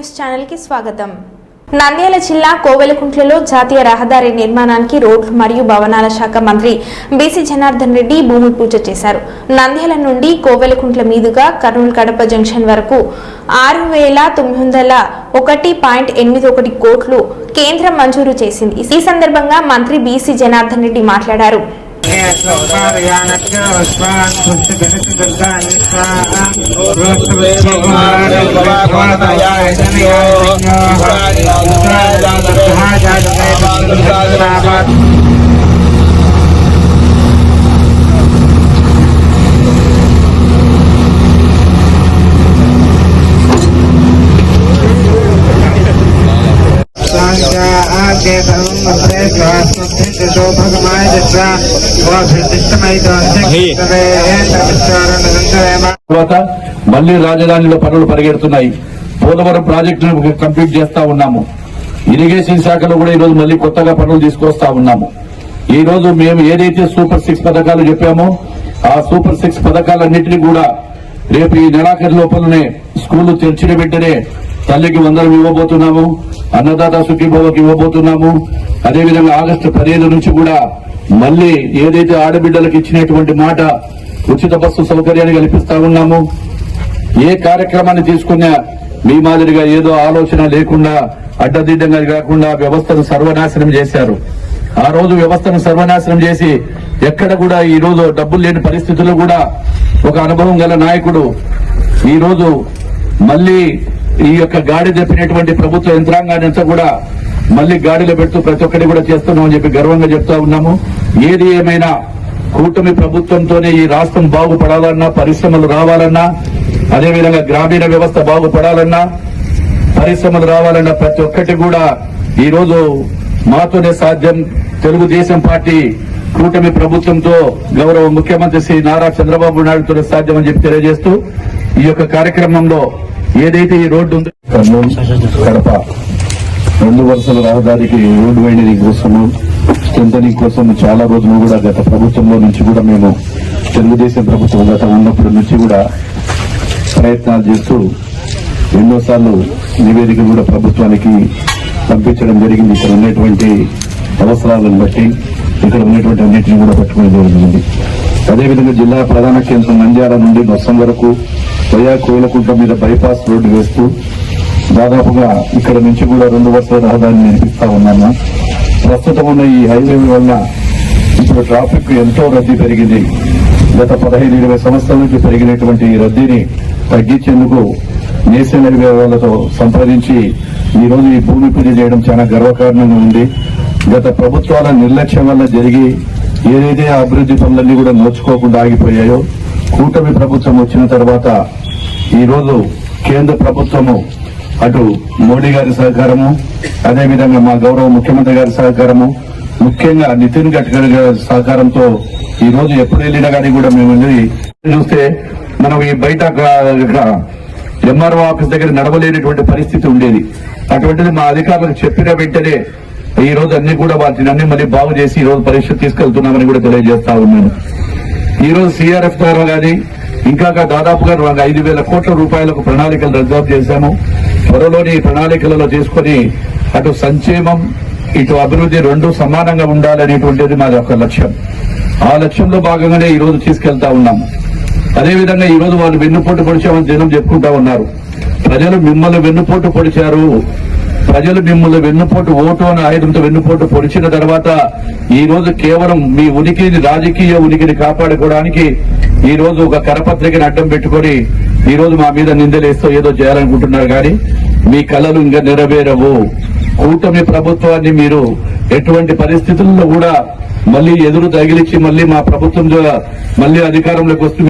News channel కి స్వాగతం. నంద్యాల జిల్లా కోవెలకుంట్లలో జాతీయ రహదారి నిర్మాణానికి రోడ్లు మరియు భవనాల శాఖ మంత్రి బీసీ జనార్దన్ రెడ్డి భూమి పూజ చేశారు. నంద్యాల నుండి కోవెలకుంట్ల మీదుగా కర్నూలు కడప జంక్షన్ వరకు 6,901.81 కోట్లు కేంద్రం మంజూరు చేసింది. ఈ సందర్భంగా మంత్రి బీసీ జనార్దన్ రెడ్డి మాట్లాడారు. మళ్లీ రాజధానిలో పనులు పరిగెడుతున్నాయి. పోలవరం ప్రాజెక్టును కంప్లీట్ చేస్తా ఉన్నాము. ఇరిగేషన్ శాఖలో కూడా ఈ రోజు మళ్లీ కొత్తగా పనులు తీసుకొస్తా ఉన్నాము. ఈ రోజు మేము ఏదైతే సూపర్ 6 పథకాలు చెప్పామో ఆ సూపర్ 6 పథకాలన్నింటినీ కూడా రేపు ఈ నెలాఖరు లోపలనే స్కూళ్లు తెరిచిన వెంటనే తల్లికి 100 ఇవ్వబోతున్నాము, అన్నదాత సుఖీభవకి ఇవ్వబోతున్నాము. అదేవిధంగా ఆగస్టు 15 నుంచి కూడా మళ్లీ ఏదైతే ఆడబిడ్డలకు ఇచ్చినటువంటి మాట ఉచిత బస్సు సౌకర్యాన్ని కల్పిస్తా ఉన్నాము. ఏ కార్యక్రమాన్ని తీసుకున్నా మీ మాదిరిగా ఏదో ఆలోచన లేకుండా అడ్డదిడ్డంగా కాకుండా వ్యవస్థను సర్వనాశనం చేశారు. ఆ రోజు వ్యవస్థను సర్వనాశనం చేసి ఎక్కడ కూడా ఈ రోజు డబ్బులు లేని పరిస్థితుల్లో కూడా ఒక అనుభవం గల నాయకుడు ఈ రోజు మళ్లీ ఈ యొక్క గాడి తప్పినటువంటి ప్రభుత్వ యంత్రాంగాన్ని అంతా కూడా మళ్లీ గాడిలో పెడుతూ ప్రతి ఒక్కటి కూడా చేస్తున్నామని చెప్పి గర్వంగా చెప్తా ఉన్నాము. ఏది ఏమైనా కూటమి ప్రభుత్వంతోనే ఈ రాష్ట్రం బాగుపడాలన్నా, పరిశ్రమలు రావాలన్నా, అదేవిధంగా గ్రామీణ వ్యవస్థ బాగుపడాలన్నా, పరిశ్రమలు రావాలన్నా ప్రతి ఒక్కటి కూడా ఈ రోజు మాతోనే సాధ్యం. తెలుగుదేశం పార్టీ కూటమి ప్రభుత్వంతో గౌరవ ముఖ్యమంత్రి శ్రీ నారా చంద్రబాబు నాయుడుతోనే సాధ్యమని చెప్పి తెలియజేస్తూ ఈ యొక్క కార్యక్రమంలో ఏదైతే ఈ రోడ్డు ఉందో కర్నూలు కడప 2 వరుసల రహదారికి రోడ్డు వేయడానికి కోసము స్ట్రెంథనింగ్ కోసం చాలా రోజులు కూడా గత ప్రభుత్వంలో నుంచి కూడా మేము తెలుగుదేశం ప్రభుత్వం గత ఉన్నప్పటి నుంచి కూడా ప్రయత్నాలు చేస్తూ ఎన్నోసార్లు నివేదికలు కూడా ప్రభుత్వానికి పంపించడం జరిగింది. ఇక్కడ ఉన్నటువంటి అవసరాలను బట్టి ఇక్కడ ఉన్నటువంటి అన్నింటినీ కూడా పట్టుకునే జరిగింది. అదేవిధంగా జిల్లా ప్రధాన కేంద్రం నంద్యాల నుండి మొత్తం వరకు కోవెలకుంట్ల మీద బైపాస్ రోడ్డు వేస్తూ దాదాపుగా ఇక్కడ నుంచి కూడా 2 వరుసల రహదారిని నిర్మిస్తా ఉన్నాము. ప్రస్తుతం ఉన్న ఈ హైవే వల్ల ఇప్పుడు ట్రాఫిక్ ఎంతో రద్దీ పెరిగింది. గత 15-20 సంవత్సరాల నుంచి పెరిగినటువంటి ఈ రద్దీని తగ్గించేందుకు నేషనల్ హైవే వాళ్లతో సంప్రదించి ఈ రోజు ఈ భూమి పూజ చేయడం చాలా గర్వకారణంగా ఉంది. గత ప్రభుత్వాల నిర్లక్ష్యం వల్ల జరిగి ఏదైతే అభివృద్ధి పనులన్నీ కూడా నోచుకోకుండా ఆగిపోయాయో కూటమి ప్రభుత్వం వచ్చిన తర్వాత ఈ రోజు కేంద్ర ప్రభుత్వము అటు మోడీ గారి సహకారము, అదేవిధంగా మా గౌరవ ముఖ్యమంత్రి గారి సహకారము, ముఖ్యంగా నితిన్ గడ్కరీ గారి సహకారంతో ఈ రోజు ఎప్పుడు వెళ్ళినా కానీ కూడా మేము చూస్తే మనం ఈ బయట ఎంఆర్ఓ ఆఫీస్ దగ్గర నడవలేనటువంటి పరిస్థితి ఉండేది. అటువంటిది మా అధికారులకు చెప్పిన వెంటనే ఈ రోజు అన్ని కూడా వాటిని అన్ని మళ్ళీ బాగు చేసి ఈ రోజు పరీక్ష తీసుకెళ్తున్నామని కూడా తెలియజేస్తా ఉన్నాను. ఈ రోజు సిఆర్ఎఫ్ ద్వారా గానీ ఇంకా దాదాపుగా 5,000 కోట్ల రూపాయలకు ప్రణాళికలు రిజర్వ్ చేశాము. త్వరలోని ప్రణాళికలలో తీసుకుని అటు సంక్షేమం ఇటు అభివృద్ధి 2 సమానంగా ఉండాలనేటువంటిది మాది ఒక లక్ష్యం. ఆ లక్ష్యంలో భాగంగానే ఈ రోజు తీసుకెళ్తా ఉన్నాం. అదేవిధంగా ఈ రోజు వాళ్ళు వెన్నుపోటు పొడిచామని జనం చెప్పుకుంటా ఉన్నారు. ప్రజలు మిమ్మల్ని వెన్నుపోటు పొడిచారు, ప్రజలు మిమ్మల్ని వెన్నుపోటు ఓటు అనే ఆయుధంతో వెన్నుపోటు పొడిచిన తర్వాత ఈ రోజు కేవలం మీ ఉనికిని, రాజకీయ ఉనికిని కాపాడుకోవడానికి ఈ రోజు ఒక కరపత్రికని అడ్డం పెట్టుకుని ఈ రోజు మా మీద నిందలేస్తూ ఏదో చేయాలనుకుంటున్నారు. కానీ మీ కలలు ఇంకా నెరవేరవు. కూటమి ప్రభుత్వాన్ని మీరు ఎటువంటి పరిస్థితుల్లో కూడా మళ్లీ ఎదురు తగిలించి మళ్లీ మా ప్రభుత్వం మళ్లీ అధికారంలోకి వస్తుంది